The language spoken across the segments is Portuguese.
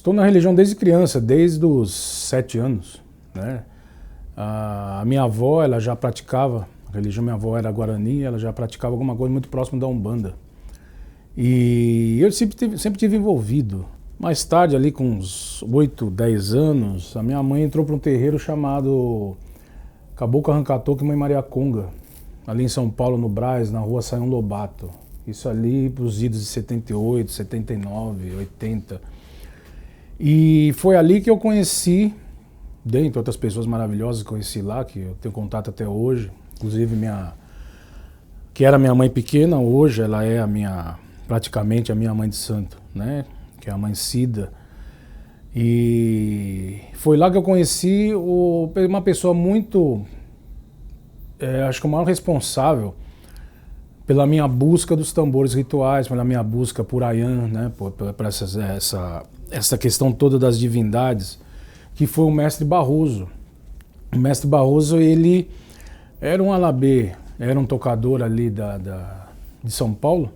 Estou na religião desde criança, desde os 7 anos, né? A minha avó, ela já praticava, a religião, minha avó era guarani, ela já praticava alguma coisa muito próximo da Umbanda. E eu sempre tive envolvido. Mais tarde, ali com uns 8, 10 anos, a minha mãe entrou para um terreiro chamado Caboclo Arrancatoco e Mãe Maria Conga, ali em São Paulo, no Brás, na rua Sayão Lobato. Isso ali para os idos de 78, 79, 80. E foi ali que eu conheci, dentre outras pessoas maravilhosas que conheci lá, que eu tenho contato até hoje, inclusive que era minha mãe pequena, hoje ela é praticamente a minha mãe de santo, né? Que é a mãe Cida. E foi lá que eu conheci uma pessoa muito, acho que o maior responsável pela minha busca dos tambores rituais, pela minha busca por Ayan, né? Por essa questão toda das divindades, que foi o mestre Barroso. O mestre Barroso, ele era um alabê, era um tocador ali de São Paulo,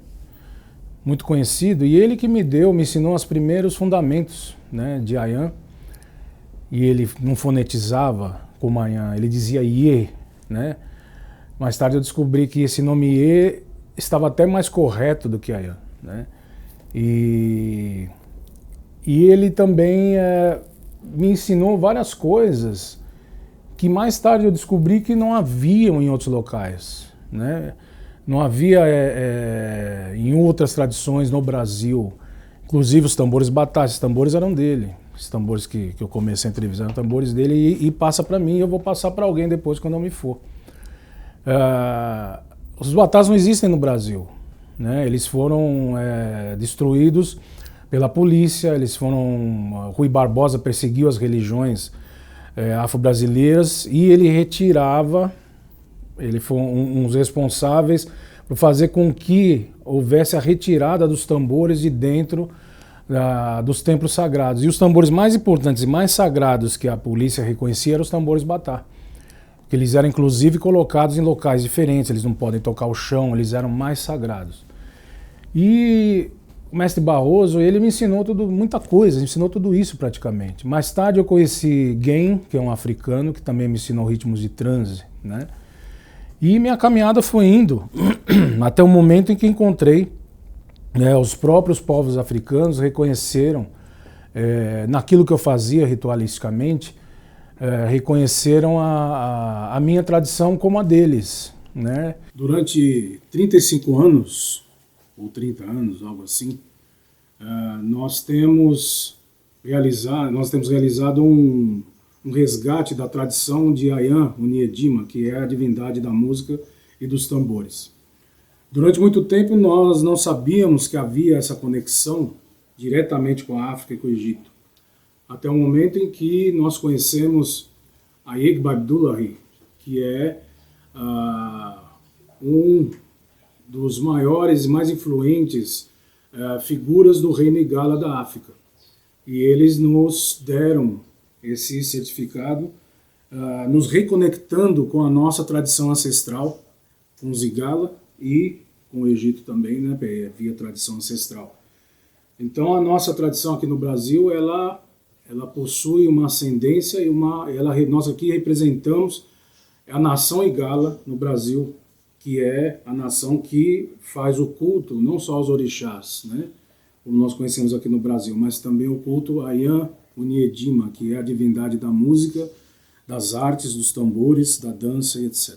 muito conhecido, e ele que me ensinou os primeiros fundamentos, né, de Ayan. E ele não fonetizava como Ayan, ele dizia Iê, né? Mais tarde eu descobri que esse nome Iê estava até mais correto do que Ayan, né? E ele também me ensinou várias coisas que mais tarde eu descobri que não haviam em outros locais, né? Não havia em outras tradições no Brasil. Inclusive os tambores batá, esses tambores eram dele. Esses tambores que eu comecei a entrevistar eram tambores dele e passa para mim, eu vou passar para alguém depois quando eu me for. Os batás não existem no Brasil, né? Eles foram destruídos pela polícia, Rui Barbosa perseguiu as religiões afro-brasileiras e ele foi um dos responsáveis por fazer com que houvesse a retirada dos tambores de dentro dos templos sagrados. E os tambores mais importantes e mais sagrados que a polícia reconhecia eram os tambores batá. Que eles eram inclusive colocados em locais diferentes, eles não podem tocar o chão, eles eram mais sagrados. E o mestre Barroso, ele me ensinou muita coisa, ensinou tudo isso praticamente. Mais tarde eu conheci Gen, que é um africano, que também me ensinou ritmos de transe, né? E minha caminhada foi indo até o momento em que encontrei, os próprios povos africanos reconheceram, naquilo que eu fazia ritualisticamente, reconheceram a minha tradição como a deles, né? Durante 35 anos, ou 30 anos, algo assim, nós temos realizado um resgate da tradição de Ayan Oniedima, que é a divindade da música e dos tambores. Durante muito tempo nós não sabíamos que havia essa conexão diretamente com a África e com o Egito. Até o momento em que nós conhecemos a Yegba Abdullahi, que é um dos maiores e mais influentes figuras do reino Igala da África. E eles nos deram esse certificado, nos reconectando com a nossa tradição ancestral, com os Igala e com o Egito também, né, via tradição ancestral. Então a nossa tradição aqui no Brasil, ela possui uma ascendência e nós aqui representamos a nação Igala no Brasil, que é a nação que faz o culto, não só aos orixás, né, como nós conhecemos aqui no Brasil, mas também o culto a Ayan Oniedima, que é a divindade da música, das artes, dos tambores, da dança e etc.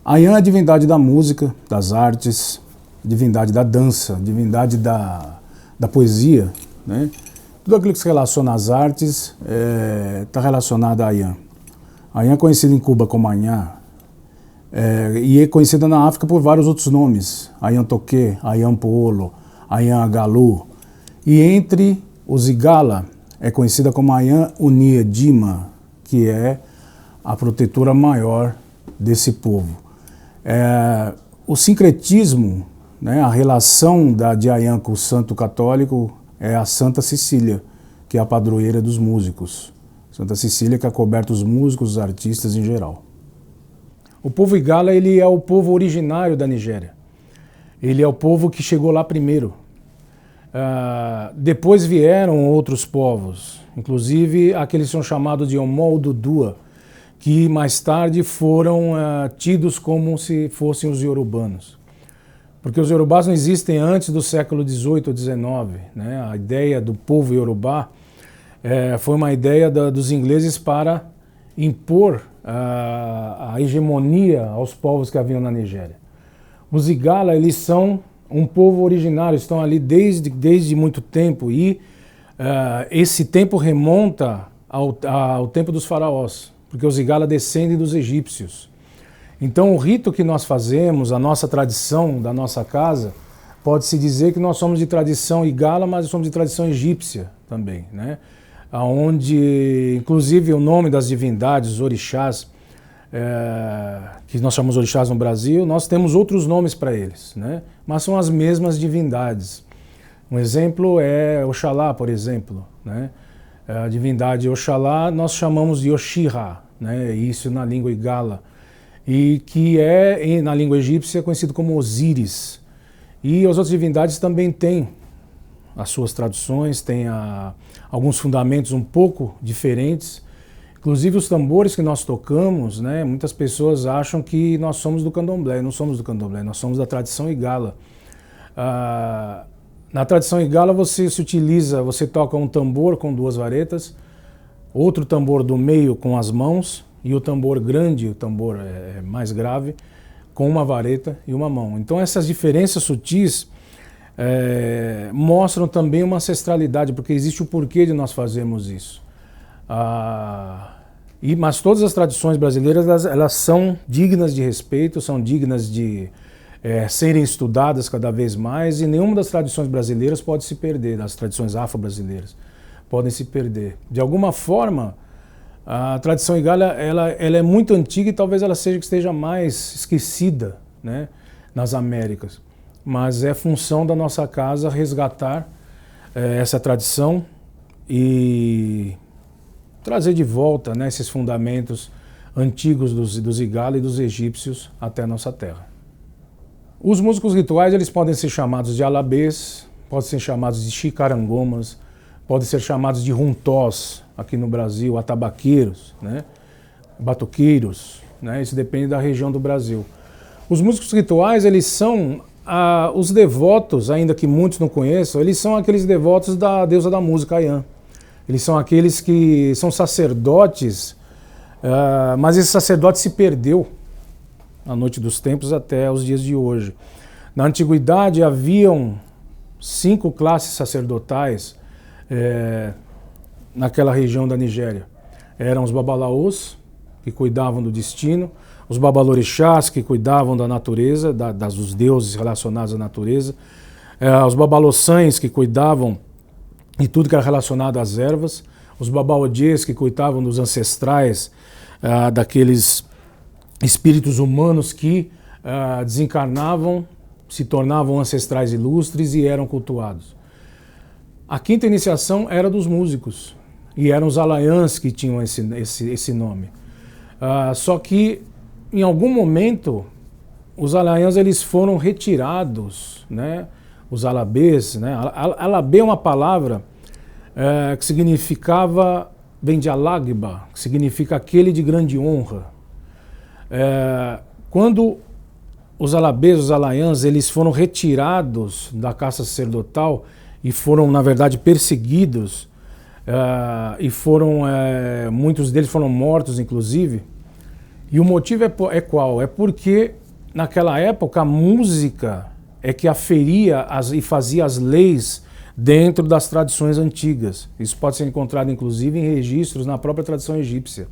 Ayan é a divindade da música, das artes, divindade da dança, divindade da poesia, né? Tudo aquilo que se relaciona às artes está relacionado a Ayan. Ayan é conhecida em Cuba como Anhá, e é conhecida na África por vários outros nomes, Ayan Toqué, Ayan Poolo, Ayan Agalu, e entre os Igala é conhecida como Ayan Oniedima, que é a protetora maior desse povo. O sincretismo, né, a relação de Ayan com o santo católico é a Santa Cecília, que é a padroeira dos músicos. Santa Cecília que acoberta os músicos, os artistas em geral. O povo Igala, ele é o povo originário da Nigéria. Ele é o povo que chegou lá primeiro. Depois vieram outros povos, inclusive aqueles que são chamados de Omol-Dudua, que mais tarde foram tidos como se fossem os iorubanos. Porque os iorubás não existem antes do século XVIII ou XIX. Né? A ideia do povo iorubá foi uma ideia dos ingleses para impor a hegemonia aos povos que haviam na Nigéria. Os Igala, eles são um povo originário, estão ali desde muito tempo e esse tempo remonta ao tempo dos faraós, porque os Igala descendem dos egípcios. Então o rito que nós fazemos, a nossa tradição da nossa casa, pode-se dizer que nós somos de tradição Igala, mas somos de tradição egípcia também, né? Onde inclusive o nome das divindades, os orixás, que nós chamamos de orixás no Brasil, nós temos outros nomes para eles, né? Mas são as mesmas divindades. Um exemplo é Oxalá, por exemplo, né? A divindade Oxalá nós chamamos de Oxirá, né? Isso na língua Igala, e que na língua egípcia conhecido como Osíris. E as outras divindades também têm as suas traduções, têm alguns fundamentos um pouco diferentes. Inclusive os tambores que nós tocamos, né, muitas pessoas acham que nós somos do candomblé. Não somos do candomblé, nós somos da tradição Igala. Na tradição Igala você toca um tambor com 2 varetas, outro tambor do meio com as mãos e o tambor grande, o tambor mais grave, com 1 vareta e 1 mão. Então essas diferenças sutis mostram também uma ancestralidade, porque existe o porquê de nós fazermos isso. Mas todas as tradições brasileiras elas são dignas de respeito, são dignas de serem estudadas cada vez mais, e nenhuma das tradições brasileiras pode se perder, das tradições afro-brasileiras podem se perder. De alguma forma, a tradição Igala ela é muito antiga e talvez ela seja que esteja mais esquecida, né, nas Américas. Mas é função da nossa casa resgatar essa tradição e trazer de volta, né, esses fundamentos antigos dos Igala e dos egípcios até a nossa terra. Os músicos rituais eles podem ser chamados de alabês, podem ser chamados de chicarangomas, podem ser chamados de runtós, aqui no Brasil, atabaqueiros, né, batuqueiros, né, isso depende da região do Brasil. Os músicos rituais eles são os devotos, ainda que muitos não conheçam, eles são aqueles devotos da deusa da música, Ayan. Eles são aqueles que são sacerdotes, mas esse sacerdote se perdeu na noite dos tempos até os dias de hoje. Na antiguidade haviam 5 classes sacerdotais naquela região da Nigéria. Eram os babalaôs, que cuidavam do destino, os babalorixás, que cuidavam da natureza, dos deuses relacionados à natureza, os babaloçães, que cuidavam de tudo que era relacionado às ervas, os babaodiês, que cuidavam dos ancestrais, daqueles espíritos humanos que desencarnavam, se tornavam ancestrais ilustres e eram cultuados. A quinta iniciação era dos músicos, e eram os alaiãs que tinham esse nome. Só que, em algum momento, os alaiãs eles foram retirados, né, os alabês, né? Alabê é uma palavra que significava, vem de alagba, que significa aquele de grande honra. Quando os alabês, os alaiãs, eles foram retirados da caste sacerdotal e foram, na verdade, perseguidos, e muitos deles foram mortos, inclusive. E o motivo é qual? É porque, naquela época, a música é que aferia e fazia as leis dentro das tradições antigas. Isso pode ser encontrado, inclusive, em registros na própria tradição egípcia.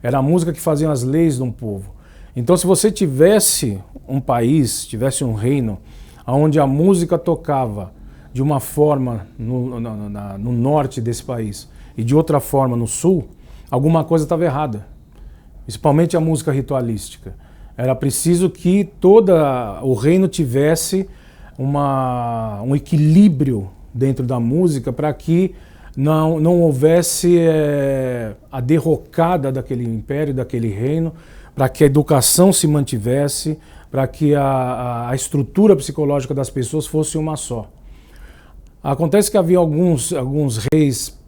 Era a música que fazia as leis de um povo. Então, se você tivesse um país, tivesse um reino, onde a música tocava de uma forma no norte desse país e de outra forma no sul, alguma coisa estava errada. Principalmente a música ritualística. Era preciso que todo o reino tivesse um equilíbrio dentro da música para que não houvesse a derrocada daquele império, daquele reino, para que a educação se mantivesse, para que a estrutura psicológica das pessoas fosse uma só. Acontece que havia alguns reis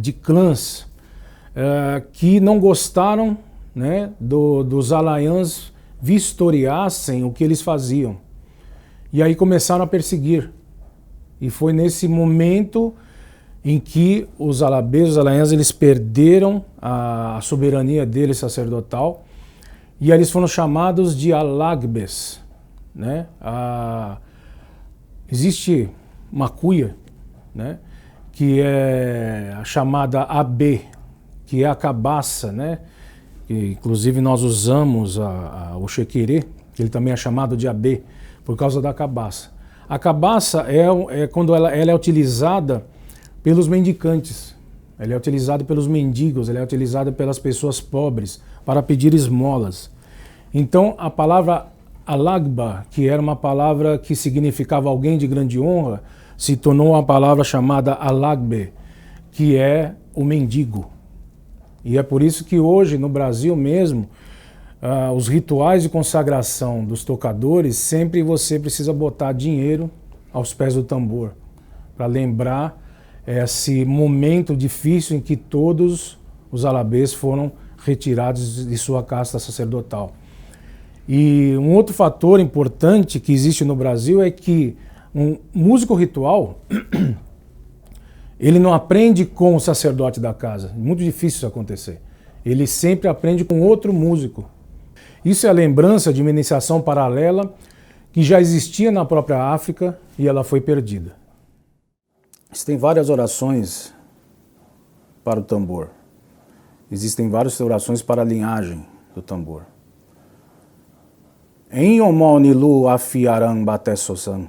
de clãs que não gostaram, né, dos alaiãs vistoriassem o que eles faziam. E aí começaram a perseguir. E foi nesse momento em que os alabês, os alaiãs, eles perderam a soberania deles sacerdotal e eles foram chamados de alagbes, né? Existe uma cuia, né, que é a chamada AB, que é a cabaça, né? Que, inclusive nós usamos o chequerê, que ele também é chamado de AB, por causa da cabaça. A cabaça é quando ela é utilizada pelos mendicantes, ela é utilizada pelos mendigos, ela é utilizada pelas pessoas pobres para pedir esmolas. Então a palavra alagba, que era uma palavra que significava alguém de grande honra, se tornou uma palavra chamada alagbe, que é o mendigo. E é por isso que hoje, no Brasil mesmo, os rituais de consagração dos tocadores, sempre você precisa botar dinheiro aos pés do tambor, para lembrar esse momento difícil em que todos os alabês foram retirados de sua casta sacerdotal. E um outro fator importante que existe no Brasil é que um músico ritual ele não aprende com o sacerdote da casa. É muito difícil isso acontecer. Ele sempre aprende com outro músico. Isso é a lembrança de uma iniciação paralela que já existia na própria África e ela foi perdida. Existem várias orações para o tambor. Existem várias orações para a linhagem do tambor. Em Omonilu afiaram batessosan.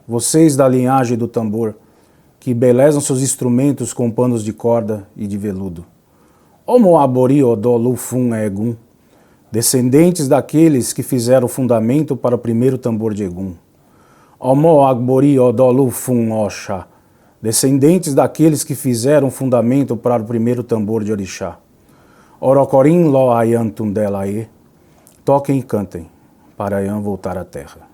Vocês da linhagem do tambor, que belezam seus instrumentos com panos de corda e de veludo. Omo abori odolu fun egum, descendentes daqueles que fizeram o fundamento para o primeiro tambor de Egum. Omo agbori odolu fun osha, descendentes daqueles que fizeram o fundamento para o primeiro tambor de Orixá. Orocorim lo ayantum delae, toquem e cantem, para Ayan voltar à terra.